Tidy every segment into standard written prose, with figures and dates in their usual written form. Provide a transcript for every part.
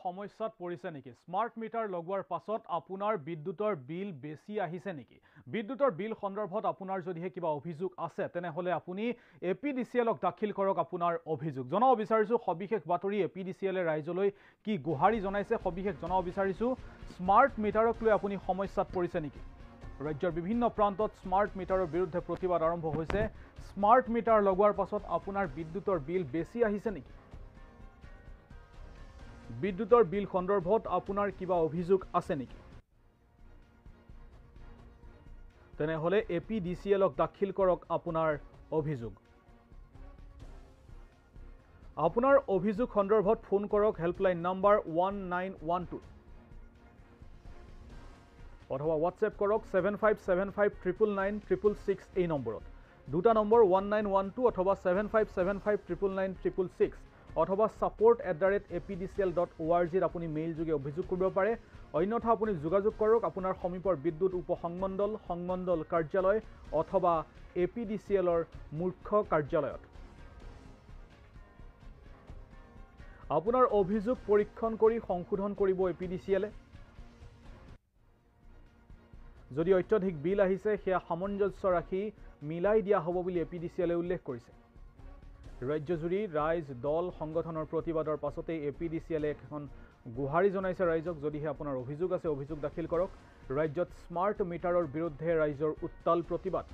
সমস্যাত পৰিছে নেকি? স্মাৰ্ট মিটাৰ লগোৱাৰ পাছত আপোনাৰ বিদ্যুতৰ বিল বেছি আহিছে নেকি? বিদ্যুতৰ বিল সন্দৰ্ভত আপোনাৰ যদিহে কিবা অভিযোগ আছে তেনেহলে আপুনি APDCL দাখিল কৰক আপোনাৰ অভিযোগ। জনাব বিচাৰিছো সবিশেষ বাতৰি APDCL ৰাইজলৈ কি গুহাৰি জনাইছে সবিশেষ জনাব বিচাৰিছো। স্মাৰ্ট মিটাৰক লৈ আপুনি সমস্যাত পৰিছে নেকি? ৰাজ্যৰ বিভিন্ন প্ৰান্তত স্মাৰ্ট মিটাৰৰ বিৰুদ্ধে প্ৰতিবাদ আৰম্ভ হৈছে। স্মাৰ্ট মিটাৰ লগোৱাৰ পাছত আপোনাৰ বিদ্যুতৰ বিল বেছি আহিছে নেকি? বিদ্যুতৰ বিল সন্দৰ্ভত আপোনাৰ কিবা অভিযোগ আছে নেকি? তেনেহলে APDCL দাখিল কৰক আপোনাৰ অভিযোগ। আপোনাৰ অভিযোগ সন্দৰ্ভত ফোন কৰক হেল্পলাইন নম্বৰ 1912 অথবা হোৱাটছএপ কৰক 7575999666 এই নম্বৰত। দুটা নম্বৰ 1912 অথবা 7575999666 অথবা support@apdcl.org আপুনি মেইল যোগে অভিযোগ কৰিব পাৰে। অন্যথা আপুনি যোগাযোগ কৰক আপোনাৰ সমীপৰ বিদ্যুৎ উপসংমণ্ডল সংমণ্ডল কাৰ্যালয় অথবা APDCLৰ মুখ্য কাৰ্যালয়ত। আপোনাৰ অভিযোগ পৰীক্ষণ কৰি সংশোধন কৰিব APDCL। যদি অত্যধিক বিল আহিছে সেয়া সামঞ্জস্য ৰাখি মিলাই দিয়া হ'ব বুলি APDCL উল্লেখ কৰিছে। ৰাজ্যজুৰি ৰাইজ দল সংগঠনৰ প্ৰতিবাদৰ পাছতে APDCL এখন গুহাৰি জনাইছে ৰাইজক। যদিহে আপোনাৰ অভিযোগ আছে অভিযোগ দাখিল কৰক। ৰাজ্যত স্মাৰ্ট মিটাৰৰ বিৰুদ্ধে ৰাইজৰ উত্তাল প্ৰতিবাদ।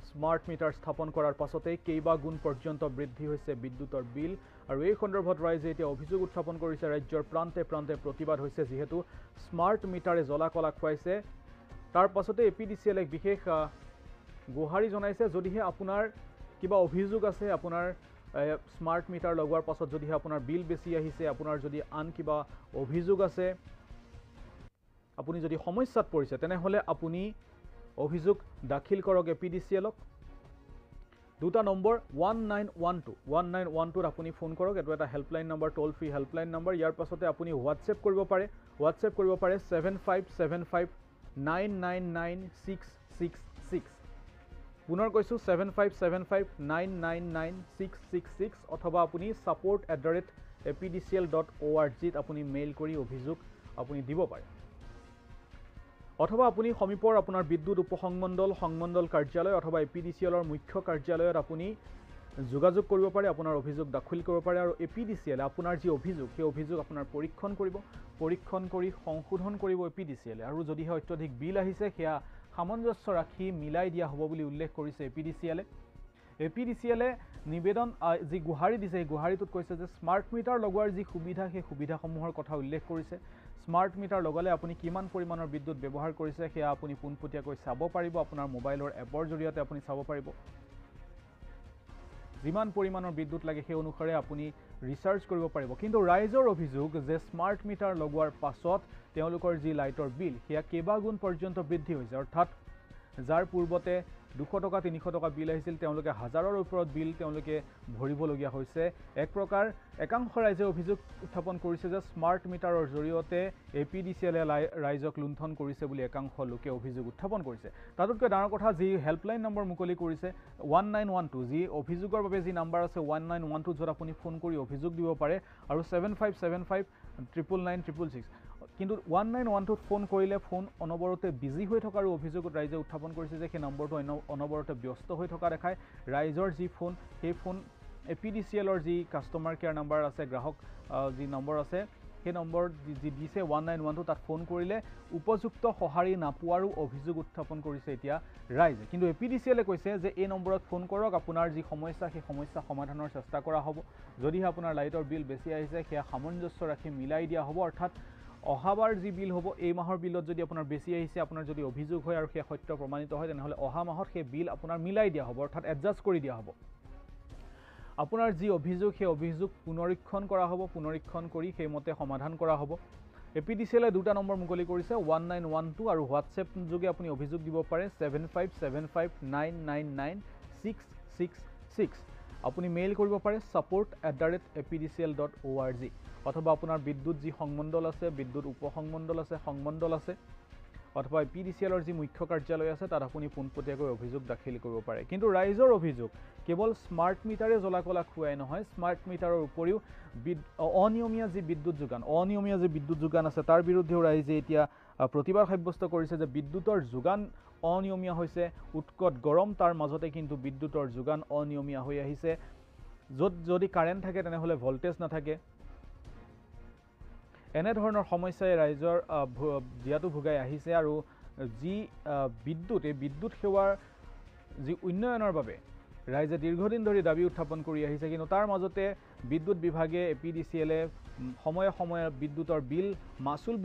স্মাৰ্ট মিটাৰ স্থাপন কৰাৰ পাছতে কেইবা গুণ পৰ্যন্ত বৃদ্ধি হৈছে বিদ্যুতৰ বিল আৰু এই সন্দৰ্ভত ৰাইজে এতিয়া অভিযোগ উত্থাপন কৰিছে। ৰাজ্যৰ প্ৰান্তে প্ৰান্তে প্ৰতিবাদ হৈছে যিহেতু স্মাৰ্ট মিটাৰে জ্বলা কলা খুৱাইছে। তাৰ পাছতে APDCL এক বিশেষ গুহাৰি জনাইছে। যদিহে আপোনাৰ কিবা অভিযোগ আছে আপোনাৰ স্মাৰ্ট মিটাৰ লগোৱাৰ পাছত যদিহে আপোনাৰ বিল বেছি আহিছে আপোনাৰ যদি আন কিবা অভিযোগ আছে আপুনি যদি সমস্যাত পৰিছে তেনেহলে আপুনি অভিযোগ দাখিল কৰক APDCL। দুটা নম্বৰ 1912 আপুনি ফোন কৰক। এইটো এটা হেল্পলাইন নম্বৰ টোল ফ্ৰী হেল্পলাইন নম্বৰ। ইয়াৰ পাছতে আপুনি হোৱাটছএপ কৰিব পাৰে 7575999666 পুনৰ কৈছো 7575999666 অথবা আপুনি support@apdcl.org আপুনি মেইল কৰি অভিযোগ আপুনি দিব পাৰে। অথবা আপুনি সমীপৰ আপোনাৰ বিদ্যুৎ উপসংমণ্ডল সংমণ্ডল কাৰ্যালয় অথবা APDCLৰ মুখ্য কাৰ্যালয়ত আপুনি যোগাযোগ কৰিব পাৰে আপোনাৰ অভিযোগ দাখিল কৰিব পাৰে আৰু APDCL আপোনাৰ যি অভিযোগ সেই অভিযোগ আপোনাৰ পৰীক্ষণ কৰিব পৰীক্ষণ কৰি সংশোধন কৰিব APDCL আৰু যদিহে অত্যধিক বিল আহিছে সেয়া সামঞ্জস্য ৰাখি মিলাই দিয়া হ'ব বুলি উল্লেখ কৰিছে APDCL। APDCL নিবেদন যি গুহাৰি দিছে এই গুহাৰিটোত কৈছে যে স্মাৰ্ট মিটাৰ লগোৱাৰ যি সুবিধা সেই সুবিধাসমূহৰ কথা উল্লেখ কৰিছে। স্মাৰ্ট মিটাৰ লগালে আপুনি কিমান পৰিমাণৰ বিদ্যুৎ ব্যৱহাৰ কৰিছে সেয়া আপুনি পোনপটীয়াকৈ চাব পাৰিব। আপোনাৰ মোবাইলৰ এপৰ জৰিয়তে আপুনি চাব পাৰিব। যিমান পৰিমাণৰ বিদ্যুৎ লাগে সেই অনুসাৰে আপুনি ৰিচাৰ্জ কৰিব পাৰিব। কিন্তু ৰাইজৰ অভিযোগ যে স্মাৰ্ট মিটাৰ লগোৱাৰ পাছত তেওঁলোকৰ যি লাইটৰ বিল সেয়া কেইবাগুণ পৰ্যন্ত বৃদ্ধি হৈছে। অৰ্থাৎ যাৰ পূৰ্বতে 200 টকা 300 টকা বিল আহিছিল তেওঁলোকে হাজাৰৰ ওপৰত বিল তেওঁলোকে ভৰিবলগীয়া হৈছে। এক প্ৰকাৰ একাংশ ৰাইজে অভিযোগ উত্থাপন কৰিছে যে স্মাৰ্ট মিটাৰৰ জৰিয়তে APDCL ৰাইজক লুণ্ঠন কৰিছে বুলি একাংশ লোকে অভিযোগ উত্থাপন কৰিছে। তাতোতকৈ ডাঙৰ কথা যি হেল্পলাইন নম্বৰ মুকলি কৰিছে 1912 যি অভিযোগৰ বাবে যি নাম্বাৰ আছে 1912 য'ত আপুনি ফোন কৰি অভিযোগ দিব পাৰে আৰু 7575999666 কিন্তু 1912 ফোন কৰিলে ফোন অনবৰতে বিজি হৈ থকাৰো অভিযোগত ৰাইজে উত্থাপন কৰিছে যে সেই নম্বৰটো অনবৰতে ব্যস্ত হৈ থকা দেখায়। ৰাইজৰ যি ফোন সেই ফোন APDCLৰ যি কাষ্টমাৰ কেয়াৰ নাম্বাৰ আছে গ্ৰাহক যি নম্বৰ আছে সেই নম্বৰ যি দিছে 1912 তাত ফোন কৰিলে উপযুক্ত সঁহাৰি নাপোৱাৰো অভিযোগ উত্থাপন কৰিছে এতিয়া ৰাইজে। কিন্তু APDCL কৈছে যে এই নম্বৰত ফোন কৰক আপোনাৰ যি সমস্যা সেই সমস্যা সমাধানৰ চেষ্টা কৰা হ'ব। যদিহে আপোনাৰ লাইটৰ বিল বেছি আহিছে সেয়া সামঞ্জস্য ৰাখি মিলাই দিয়া হ'ব। অৰ্থাৎ অহাবাৰ যি বিল হ'ব এই মাহৰ বিলত যদি আপোনাৰ বেছি আহিছে আপোনাৰ যদি অভিযোগ হয় আৰু সেই সত্য প্ৰমাণিত হয় তেনেহলে অহা মাহত সেই বিল আপোনাৰ মিলাই দিয়া হ'ব অৰ্থাৎ এডজাষ্ট কৰি দিয়া হ'ব। আপোনাৰ যি অভিযোগ সেই অভিযোগ পুনৰীক্ষণ কৰা হ'ব পুনৰীক্ষণ কৰি সেইমতে সমাধান কৰা হ'ব। APDCL দুটা নম্বৰ মুকলি কৰিছে 1912 আৰু হোৱাটছএপ যোগে আপুনি অভিযোগ দিব পাৰে 7575999666 আপুনি মেইল কৰিব পাৰে support@apdcl.org অথবা আপোনাৰ বিদ্যুৎ যি সংমণ্ডল আছে বিদ্যুৎ উপসংমণ্ডল আছে সংমণ্ডল আছে অথবা PDCLৰ যি মুখ্য কাৰ্যালয় আছে তাত আপুনি পোনপটীয়াকৈ অভিযোগ দাখিল কৰিব পাৰে। কিন্তু ৰাইজৰ অভিযোগ কেৱল স্মাৰ্ট মিটাৰে জ্বলা-কলা খুৱাই নহয়, স্মাৰ্ট মিটাৰৰ উপৰিও অনিয়মীয়া যি বিদ্যুৎ যোগান আছে তাৰ বিৰুদ্ধেও ৰাইজে এতিয়া প্ৰতিবাদ সাব্যস্ত কৰিছে যে বিদ্যুতৰ যোগান অনিয়মীয়া হৈছে। উৎকট গৰম তাৰ মাজতে কিন্তু বিদ্যুতৰ যোগান অনিয়মীয়া হৈ আহিছে। যদি কাৰেণ্ট থাকে তেনেহ'লে ভল্টেজ নাথাকে। এনেধৰণৰ সমস্যাই ৰাইজৰ জীয়াতু ভোগাই আহিছে আৰু যি বিদ্যুৎ সেৱাৰ যি উন্নয়নৰ বাবে ৰাইজে দীৰ্ঘদিন ধৰি দাবী উত্থাপন কৰি আহিছে, কিন্তু তাৰ মাজতে বিদ্যুৎ বিভাগে APDCL সময়ে সময়ে বিদ্যুতৰ বিল মাচুল